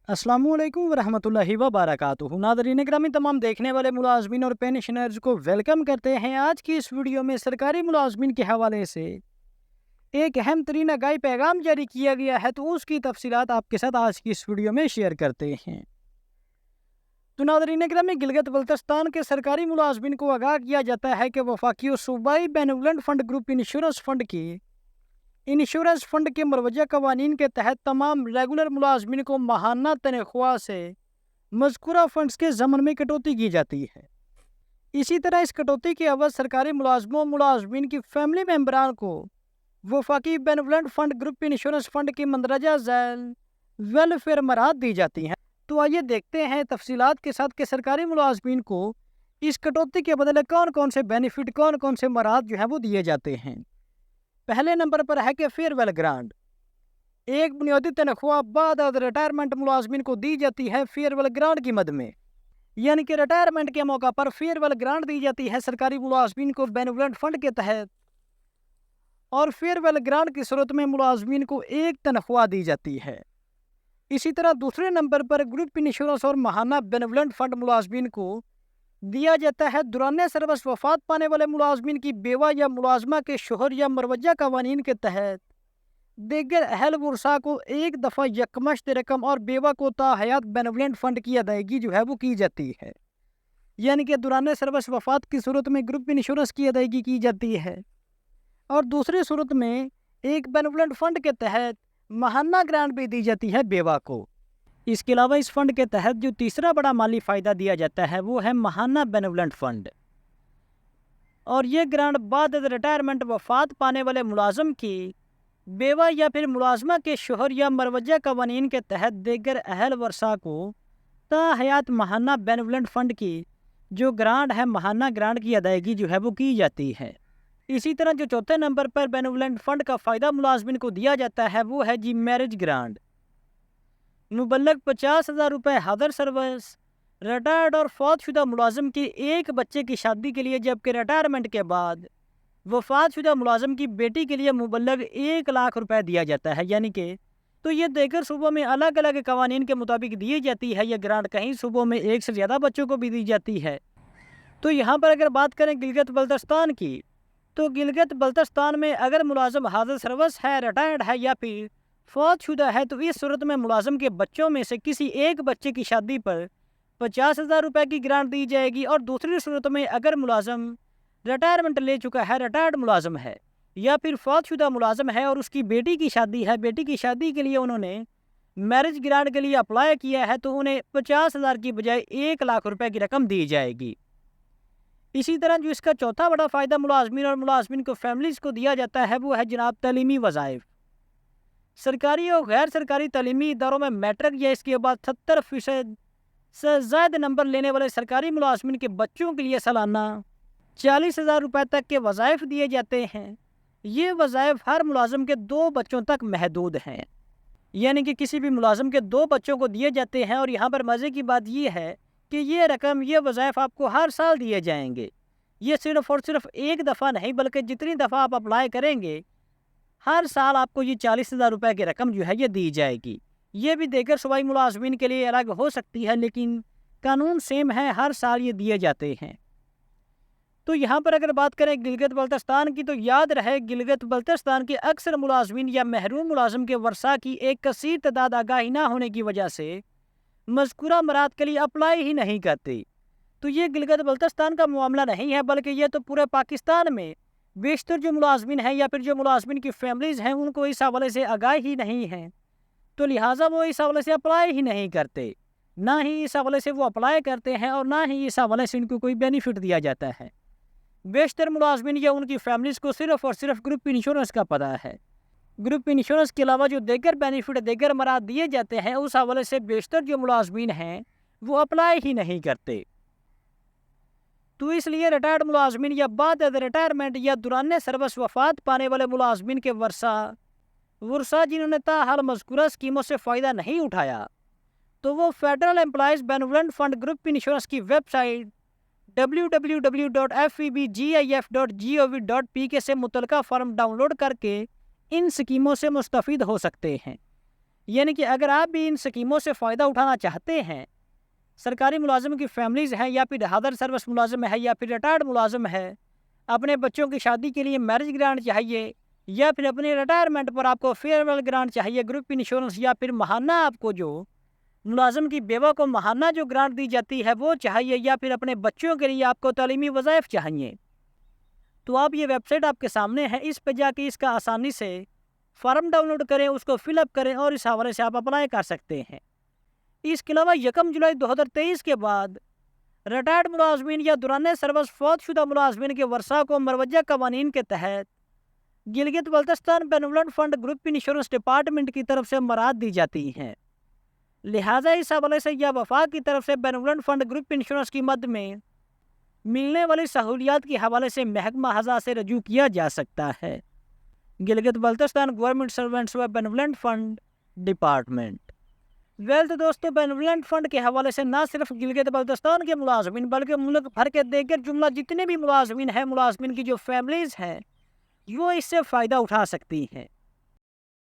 अस्सलाम वालेकुम वरहमतुल्लाहि वबरकातुहू। नाज़रीन ग्रामी, तमाम देखने वाले मुलाजमीन और पेंशनर्स को वेलकम करते हैं। आज की इस वीडियो में सरकारी मुलाजमीन के हवाले से एक अहम तरीन आगाही पैगाम जारी किया गया है, तो उसकी तफसीलात आपके साथ आज की इस वीडियो में शेयर करते हैं। तो नाज़रीन ग्रामी, गिलगित बल्तिस्तान के सरकारी मुलाजमीन को आगाह किया जाता है कि वफाकी और सूबाई benevolent fund group insurance fund के मरवजा कवानीन के तहत तमाम रेगुलर मुलाजमीन को माहाना तनख्वाह से मज़कूरा फंड्स के ज़मन में कटौती की जाती है। इसी तरह इस कटौती के अवध सरकारी मुलाजमीन की फैमिली मेम्बरान को वफाकी benevolent fund group insurance fund की मंदरजा झैल वेलफेयर मराहत दी जाती हैं। तो आइए देखते हैं तफसीलात के साथ कि सरकारी मुलाजमीन को इस कटौती के बदले कौन कौन से बेनिफिट, कौन कौन से मराहत जो है वो दिए जाते हैं। पहले नंबर पर है कि फेयरवेल ग्रांट। एक बुनियादी तनख्वाह बाद रिटायरमेंट मुलाजमीन को दी जाती है फेयरवेल ग्रांट की मद में, यानी कि रिटायरमेंट के मौका पर फेयरवेल ग्रांट दी जाती है सरकारी मुलाजमीन को बेनेवोलेंट फंड के तहत। और फेयरवेल ग्रांट की सूरत में मुलाजमीन को एक तनख्वाह दी जाती है। इसी तरह दूसरे नंबर पर ग्रुप इंश्योरेंस और माहाना बेनेवोलेंट फंड मुलाजमीन को दिया जाता है। दौरान सर्विस वफात पाने वाले मुलाजमीन की बेवा या मुलाजमा के शोहर या मरवजा कवानीन के तहत दीगर अहल वर्सा को एक दफ़ा यकमश्त रकम और बेवा को ताहयात बेनेवोलेंट फंड की अदायगी जो है वो की जाती है, यानी कि दौरान सर्विस वफात की सूरत में ग्रुप इंश्योरेंस की अदायगी की जाती है और दूसरी सूरत में एक बेनेवोलेंट फंड के तहत माहाना ग्रांट भी दी जाती है बेवा को। इसके अलावा इस फंड के तहत जो तीसरा बड़ा माली फ़ायदा दिया जाता है वो है माहाना बेनेवोलेंट फंड, और ये ग्रांट बाद रिटायरमेंट वफात पाने वाले मुलाजम की बेवा या फिर मुलाजमा के शोहर या मरवजा कवानीन के तहत दीगर अहल वर्सा को ताहयात माहाना बेनेवोलेंट फंड की जो ग्रांट है, माहाना ग्रांट की अदायगी जो है वो की जाती है। इसी तरह जो चौथे नंबर पर बेनेवोलेंट फंड का फ़ायदा मुलाजमिन को दिया जाता है वो है जी मैरिज ग्रांट। मुबल्लग 50,000 रुपये हादर सर्विस रिटायर्ड और फौतशुदा मुलाजम की एक बच्चे की शादी के लिए, जबकि रिटायरमेंट के बाद वफातशुदा मुलाजम की बेटी के लिए मुबल्लग 1 लाख रुपए दिया जाता है, यानी कि तो ये देगर सूबों में अलग अलग कवानीन के मुताबिक दी जाती है। यह ग्रांट कहीं सूबों में एक से ज़्यादा बच्चों को भी दी जाती है। तो यहाँ पर अगर बात करें गिलगित बल्तिस्तान की, तो गिलगित बल्तिस्तान में अगर मुलाजम हाजिर सर्विस है, रिटायर्ड है या फिर फौतशुदा है, तो इस सूरत में मुलाजम के बच्चों में से किसी एक बच्चे की शादी पर 50,000 रुपये की ग्रांट दी जाएगी। और दूसरी सूरत में अगर मुलाजम रिटायरमेंट ले चुका है, रिटायर्ड मुलाजम है या फिर फौतशुदा मुलाजम है और उसकी बेटी की शादी है, बेटी की शादी के लिए उन्होंने मैरिज ग्रांट के लिए अप्लाई किया है, तो उन्हें 50,000 की बजाय 1 लाख रुपए की रकम दी जाएगी। इसी तरह जो इसका चौथा बड़ा फ़ायदा मुलाजमीन और मुलाजमीन को फैमिलीज़ को दिया जाता है वो है जनाब तलीमी वज़ाइफ। सरकारी और गैर सरकारी तलीमी इदारों में मैट्रिक या इसके बाद 70% से ज़्यादा नंबर लेने वाले सरकारी मुलाजमीन के बच्चों के लिए सालाना 40,000 रुपये तक के वज़ाइफ दिए जाते हैं। ये वज़ाइफ हर मुलाजम के 2 बच्चों तक महदूद हैं, यानी कि किसी भी मुलाजम के 2 बच्चों को दिए जाते हैं। और यहाँ पर मज़े की बात यह है कि ये रकम, ये वज़ाइफ आपको हर साल दिए जाएंगे। ये सिर्फ़ और सिर्फ एक दफ़ा नहीं, बल्कि जितनी दफ़ा आप अप्लाई करेंगे हर साल आपको ये 40,000 रुपये की रकम जो है ये दी जाएगी। ये भी देगर सूबाई मुलाजमीन के लिए अलग हो सकती है, लेकिन कानून सेम है, हर साल ये दिए जाते हैं। तो यहाँ पर अगर बात करें गिलगित बल्तिस्तान की, तो याद रहे गिलगित बल्तिस्तान के अक्सर मुलाजमीन या महरूम मुलाजम के वर्सा की एक कसीर तादाद आगाही ना होने की वजह से मज़कूरा मराद के लिए अप्लाई ही नहीं करती। तो ये गिलगित बल्तिस्तान का मामला नहीं है, बल्कि ये तो पूरे पाकिस्तान में बेशतर जो मुलाजमीन हैं या फिर जो मुलाजमीन की फैमिलीज़ हैं उनको इस हवाले से आगाही ही नहीं है, तो लिहाजा वो इस हवाले से अप्लाई ही नहीं करते। ना ही इस हवाले से वो अप्लाई करते हैं और ना ही इस हवाले से इनको कोई बेनिफिट दिया जाता है। बेशतर मुलाजमीन या उनकी फैमिलीज़ को सिर्फ़ और सिर्फ ग्रुप इंश्योरेंस का पता है। ग्रुप इंश्योरेंस के अलावा जो देगर बेनिफिट, देगर मराद दिए जाते हैं, उस हवाले से बेशतर जो मुलाजमीन हैं वो अप्लाई ही नहीं करते। तो इसलिए रिटायर्ड मुलाजमीन या बाद रिटायरमेंट या दौरान सर्विस वफात पाने वाले मुलाजमीन के वर्सा जिन्होंने ताहाल मज़कूरा स्कीमों से फ़ायदा नहीं उठाया, तो वो federal employees benevolent fund group insurance की वेबसाइट www.febgif.gov.pk से मुतलका फॉर्म डाउनलोड करके इन स्कीमों से मुस्तफ़ीद हो सकते हैं। यानी कि अगर आप भी इन स्कीमों से फ़ायदा उठाना चाहते हैं, सरकारी मुलाजिम की फैमिलीज़ हैं या फिर हादर सर्विस मुलाजिम है या फिर रिटायर्ड मुलाजिम है, अपने बच्चों की शादी के लिए मैरिज ग्रांट चाहिए या फिर अपने रिटायरमेंट पर आपको फेयरवेल ग्रांट चाहिए, ग्रुप इंश्योरेंस या फिर माहाना आपको जो मुलाजिम की बेवा को माहाना जो ग्रांट दी जाती है वो चाहिए या फिर अपने बच्चों के लिए आपको तालीमी वज़ाइफ चाहिए, तो आप ये वेबसाइट आपके सामने है, इस पर जाके इसका आसानी से फॉर्म डाउनलोड करें, उसको फिलअप करें और इस हवाले से आप अप्लाई कर सकते हैं। इसके अलावा 1 जुलाई 2023 के बाद रिटायर्ड मुलाजमीन या दौरान सर्विस फौतशुदा मुलाजमीन के वर्षा को मरवजा कवानीन के तहत Gilgit Baltistan benevolent fund group insurance department की तरफ से मराद दी जाती हैं। लिहाजा इस हवाले से या वफाक की तरफ से बेनेवलेंट फंड ग्रुप इंश्योरेंस की मद में मिलने वाली सहूलियात के हवाले से महकमा हज़ा से रजू किया जा सकता है। गिलगित बल्तिस्तान गवर्नमेंट सर्वेंट्स व बेनेवलेंट फंड डिपार्टमेंट। वेल्थ दोस्तों, बेनेवलेंट फंड के हवाले से ना सिर्फ गिलगित बल्तिस्तान के मुलाजमीन बल्कि मुल्क भर के देगर जुमला जितने भी मुलाजमीन हैं, मुलाजमीन की जो फैमिलीज़ हैं, वो इससे फ़ायदा उठा सकती हैं।